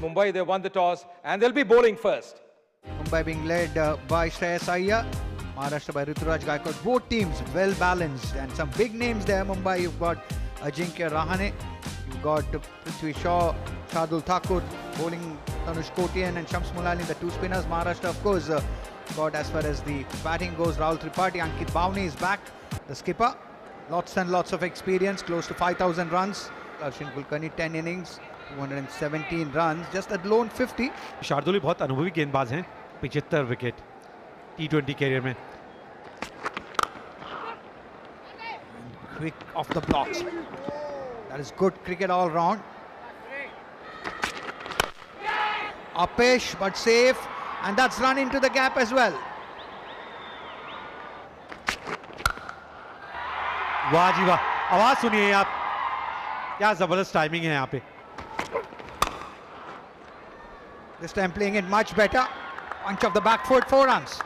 Mumbai, they won the toss and they'll be bowling first. Mumbai being led by Shreyas Iyer, Maharashtra by Rituraj Gaikwad. Both teams well balanced and some big names there. Mumbai, you've got Ajinkya Rahane, you've got Prithvi Shaw, Shardul Thakur bowling, Tanush Kotian and Shams Mulali, the two spinners. Maharashtra, of course, got as far as the batting goes. Rahul Tripathi, Ankit Bhavne is back, the skipper. Lots and lots of experience, close to 5,000 runs. Arshin Kulkarni 10 innings, 217 runs, just at lone 50. Shardul भी बहुत अनुभवी गेंदबाज हैं, 75 wicket T20 career में. Quick off the blocks. That is good cricket all round. Upish but safe, and that's run into the gap as well. वाह जी वाह, आवाज सुनिए आप, क्या जबरदस्त टाइमिंग है यहाँ पे. This time playing it much better. Punch of the back foot, 4 runs.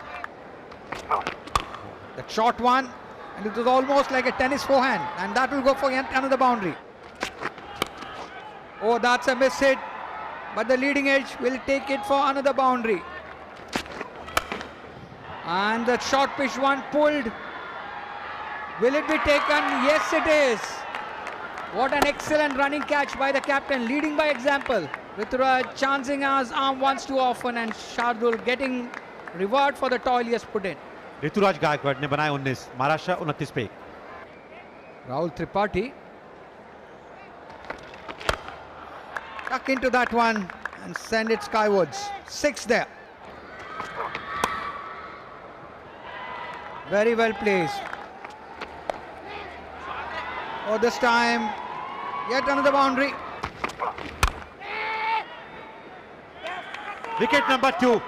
That short one, and it was almost like a tennis forehand, and that will go for yet another boundary. Oh, that's a miss hit, but the leading edge will take it for another boundary. And the short pitch one pulled. Will it be taken? Yes, it is. What an excellent running catch by the captain, leading by example. Rituraj chancing his arm once too often, and Shardul getting reward for the toil he has put in. Ruturaj Gaikwad ने बनाए 19, महाराष्ट्र 29 पे. Rahul Tripathi tuck into that one and send it skywards. 6 there. Very well placed. Oh, this time yet another boundary. Wicket number 2.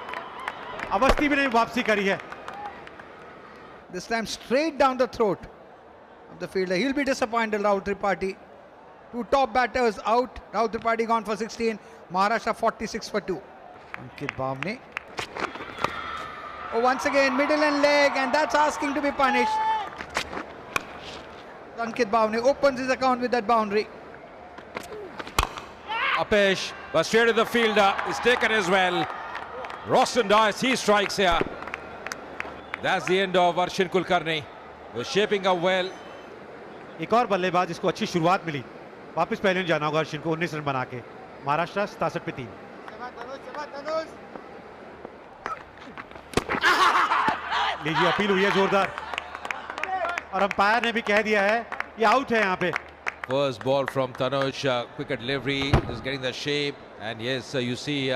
Awasthi भी ने वापसी करी है. This time straight down the throat of the fielder. He'll be disappointed, Rahul Tripathi. Two top batters out. Rahul Tripathi gone for 16. Maharashtra 46 for 2. Ankit Bhavne. Oh, once again middle and leg, and that's asking to be punished. Ankit Bhavne opens his account with that boundary. Upish, but straight to the fielder, is taken as well. Roston Dice, he strikes here. That's the end of Arshin Kulkarni. Was shaping up well. एक और बल्लेबाज जिसको अच्छी शुरुआत मिली, वापस पहले जाना होगा अर्शिन को 19 रन बना के. महाराष्ट्र 67 पे 3. लीजिए, अपील हुई है जोरदार और अंपायर ने भी कह दिया है ये आउट है यहाँ पे. First ball from Tanuj, quicker delivery, is getting the shape, and yes, you see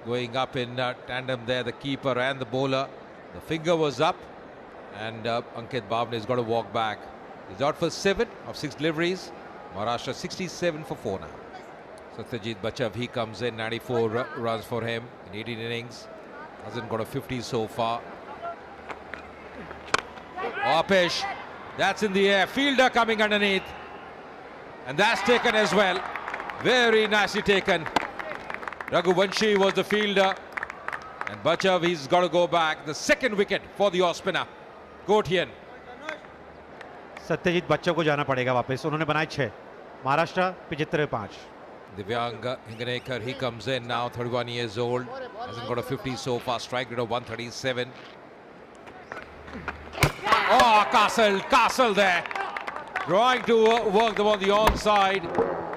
going up in tandem there, the keeper and the bowler. The finger was up, and Ankit Bhavne has got to walk back. He's out for 7 of 6 deliveries. Maharashtra 67 for 4 now. Satyajit Bachav, he comes in, 94 runs for him in 18 innings. Hasn't got a 50 so far. Upish, that's in the air. Fielder coming underneath. And that's taken as well. Very nicely taken. Raghuvanshi was the fielder. And Bachav, he's got to go back. The second wicket for the off spinner, Kotian. Satyajit बच्चों को जाना पड़ेगा वापस. उन्होंने बनाए 6. Maharashtra 75 5. Divyang Hinganekar, he comes in now, 31 years old. Hasn't got a 50 so far. Strike rate of 137. Oh, Castle there. Trying to work them on the onside.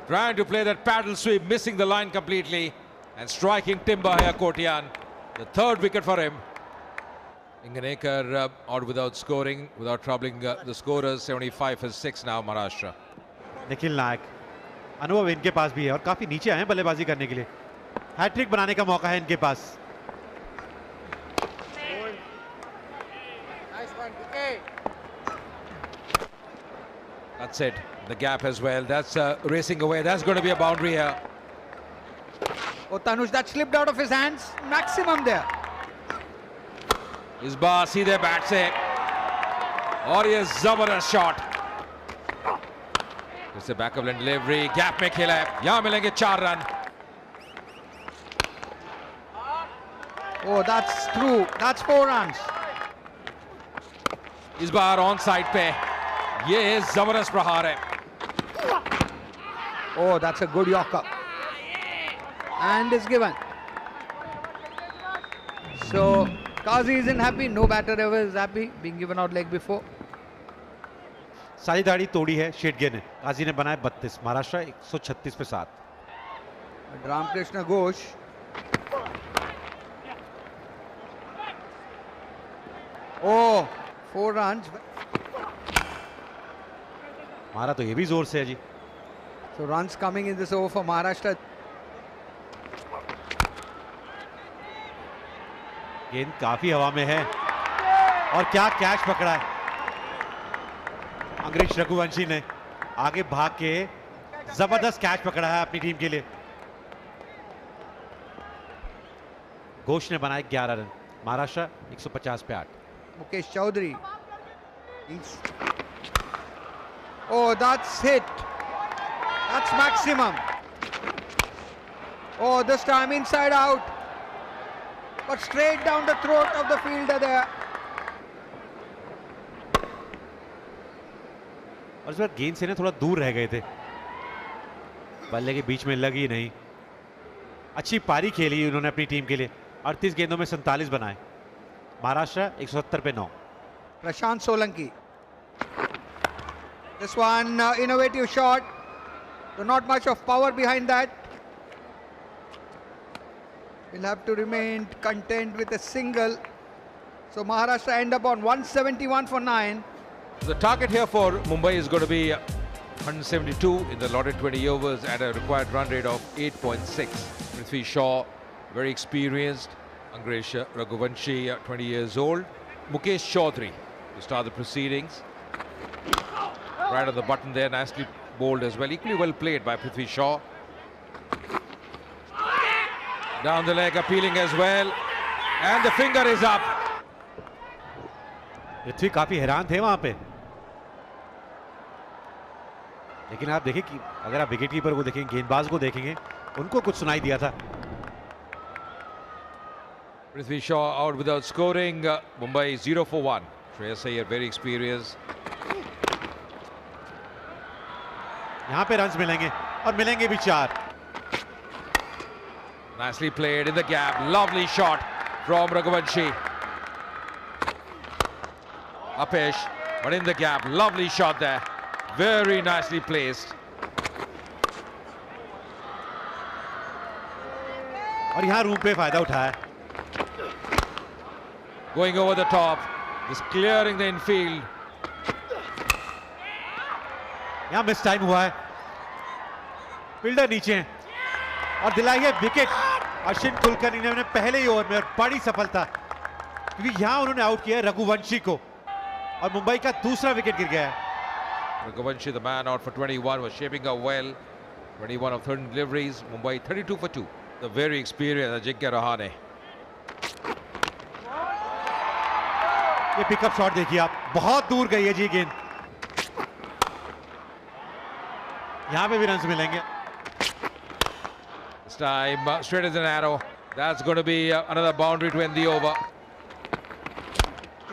Trying to play that paddle sweep, missing the line completely. And striking timber here, Kotian. The third wicket for him. Hinganekar out without scoring, without troubling the scorers. 75 for 6 now, Maharashtra. Nikhil नायक, अनुभव इनके पास भी है और काफी नीचे आए हैं बल्लेबाजी करने के लिए. हैट्रिक बनाने का मौका है इनके पास. That's it. The gap as well. That's racing away. That's going to be a boundary here. Oh, Tanuj, that slipped out of his hands. Maximum there. इस बार सीधे बैट से और ये जबरदस्त शॉट. इससे बैकअप लाइन डिलीवरी, गैप में खेला है. यहां मिलेंगे 4 run. Oh, that's true. That's 4 runs. इस बार ऑन साइड पे ये जबरदस्त प्रहार है. Oh, that's a good Yorker. and is given. So Qazi isn't happy. No batter ever is happy being given out leg before. सारी दाढ़ी तोड़ी है शेटगे ने. काजी ने बनाए 32. महाराष्ट्र 136 पे 7. Ramkrishna Ghosh. Oh, 4 runs. मारा तो ये भी जोर से है जी. So runs coming in this over for Maharashtra. गेंद काफी हवा में है और क्या कैच पकड़ा है अंग्रेज रघुवंशी ने. आगे भाग के जबरदस्त कैच पकड़ा है अपनी टीम के लिए. घोष ने बनाए 11 रन. महाराष्ट्र 150 पे 8. Mukesh Chaudhary. Oh, that's hit. That's maximum. Oh, this time inside out. But straight down the throat of the fielder there. और इस बार गेंद से ना थोड़ा दूर रह गए थे. बल्ले के बीच में लगी नहीं. अच्छी पारी खेली उन्होंने अपनी टीम के लिए. 38 गेंदों में 47 बनाए. महाराष्ट्र 170 पे 9. Prashant Solanki. This one innovative shot. So not much of power behind that. Will have to remain content with a single. So Maharashtra end up on 171 for 9. The target here for Mumbai is going to be 172 in the allotted 20 overs at a required run rate of 8.6. Prithvi Shaw, very experienced. Angresh Raghuvanshi, 20 years old. Mukesh Chaudhary to start the proceedings. Right on the button there, nicely bowled as well. Equally well played by Prithvi Shaw. Down the leg, appealing as well. And the finger is up. पृथ्वी काफी हैरान थे वहां पे. लेकिन आप देखिए कि अगर आप विकेट कीपर को देखेंगे, गेंदबाज को देखेंगे, उनको कुछ सुनाई दिया था. Prithvi Shaw out without scoring. Mumbai 0 for 1. Shreyas Iyer very experienced. यहां पे रन्स मिलेंगे और मिलेंगे भी 4. Nicely played in the gap. Lovely shot from Raghuvanshi. Apesh, but in the gap. Lovely shot there. Very nicely placed. और यहां room पे फायदा उठाया. Going over the top. Just clearing the infield. यहां मिस टाइम हुआ है. Fielder नीचे हैं और दिलाई है विकेट अश्विन कुलकर्णी ने पहले ही ओवर में. और बड़ी सफलता क्योंकि यहां उन्होंने आउट किया रघुवंशी को और मुंबई का दूसरा विकेट गिर गया है. Raghuvanshi, the man out for 21, was shaping up well. 21 of 30 deliveries. Mumbai 32 for 2. The very experienced Ajinkya Rahane. ये पिकअप शॉट देखिए आप. बहुत दूर गई है जी गेंद. यहां पे भी रन्स मिलेंगे. This time straight as an arrow. That's going to be another boundary to end the over.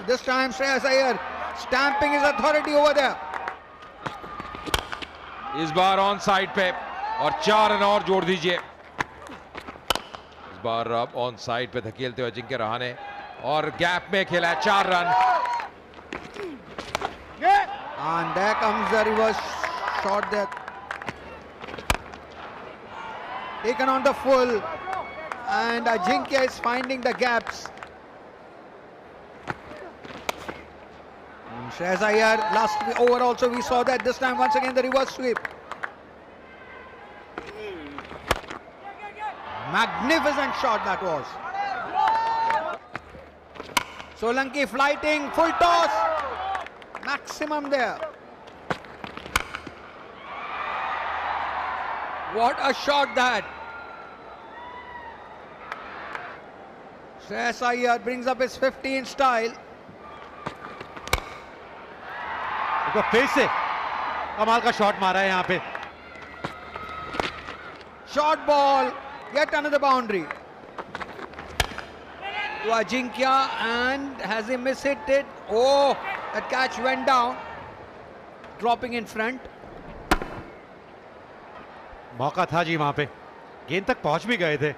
This time Shreyas Iyer stamping his authority over there. इस बार ऑन साइड पे और 4 रन और जोड़ दीजिए. इस बार ऑन साइड पे धकेलते हुए अजिंक्य रहाणे और गैप में खेला है 4 run. And there comes the reverse shot there. Taken on the full, and Ajinkya is finding the gaps. And Shreyas Iyer, last over also we saw that. This time once again the reverse sweep. Magnificent shot that was. Solanki flighting, full toss. Maximum there. What a shot that. Shreyas Iyer brings up his 15 style. फिर से कमाल का shot मारा है यहाँ पे. Short ball, yet another boundary. To Ajinkya, and has he mishit it? Oh, that catch went down. Dropping in front. मौका था जी वहां पे. गेंद तक पहुंच भी गए थे।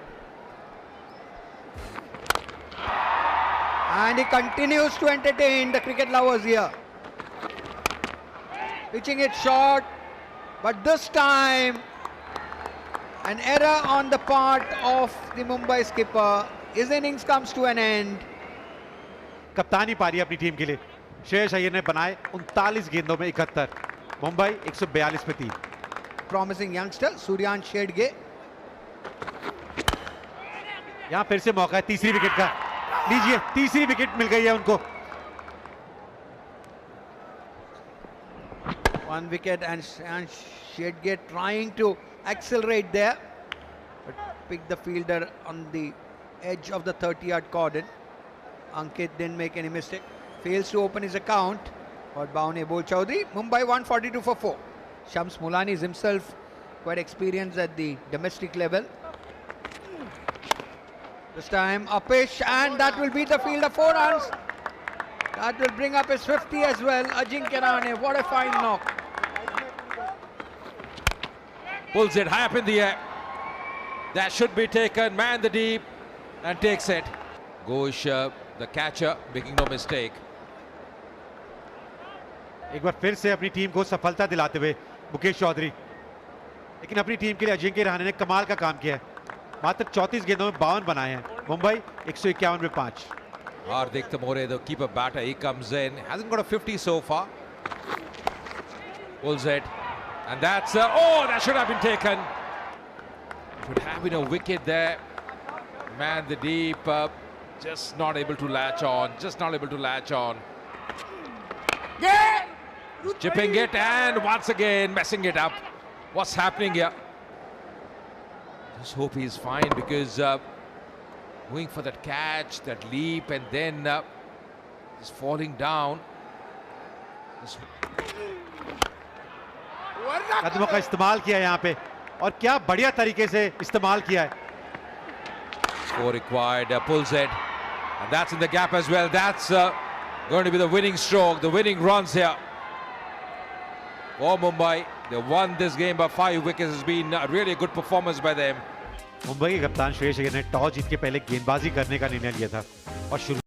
And he continues to entertain the cricket lovers here. Pitching it short, but this time an error on the part of the Mumbai skipper. His innings comes to an end. कप्तानी पारी अपनी टीम के लिए श्रेयस अय्यर ने बनाए 39 गेंदों में 71, मुंबई 142 पे 3। Promising youngster Suryan Shedge. यहां फिर से मौका है तीसरी विकेट का। लीजिए, तीसरी विकेट मिल गई है उनको। One wicket and Shedge trying to accelerate there, but picked the fielder on the edge of the 30-yard cordon. Ankit didn't make any mistake. Fails to open his account. But Bhavne Bol Chaudhary, Mumbai 142 for 4. Shams Mulani is himself quite experienced at the domestic level. This time Apesh, and that will beat the fielder 4 runs. That will bring up his 50 as well. Ajinkya Rahane, what a fine knock. Pulls it high up in the air. That should be taken. Man the deep and takes it. Ghosh, the catcher, making no mistake. एक बार फिर से अपनी team को सफलता दिलाते हुए मुकेश चौधरी, लेकिन अपनी टीम के लिए अजिंक्य रहाणे ने कमाल का काम किया है। मात्र 34 गेंदों में 52 बनाए हैं। मुंबई 151 में 5। Hardik Tamore, the keeper batter, he comes in. Hasn't got a 50 so far. Pulls it. And that's... oh, that should have been taken. Should have been a wicket there. Man, the deep, just not able to latch on. Just not able to latch on. Chipping it and once again messing it up. What's happening here? Just hope he's fine, because going for that catch, that leap, and then just falling down. कदमों का इस्तेमाल किया यहाँ पे, और क्या बढ़िया तरीके से इस्तेमाल किया है। Score required, pulls it, and that's in the gap as well. That's going to be the winning stroke, the winning runs here for Mumbai. They won this game by 5 wickets. It's been a really good performance by them. Mumbai के कप्तान श्रेयस अय्यर ने toss जीत के पहले गेंदबाजी करने का निर्णय लिया था और शुरू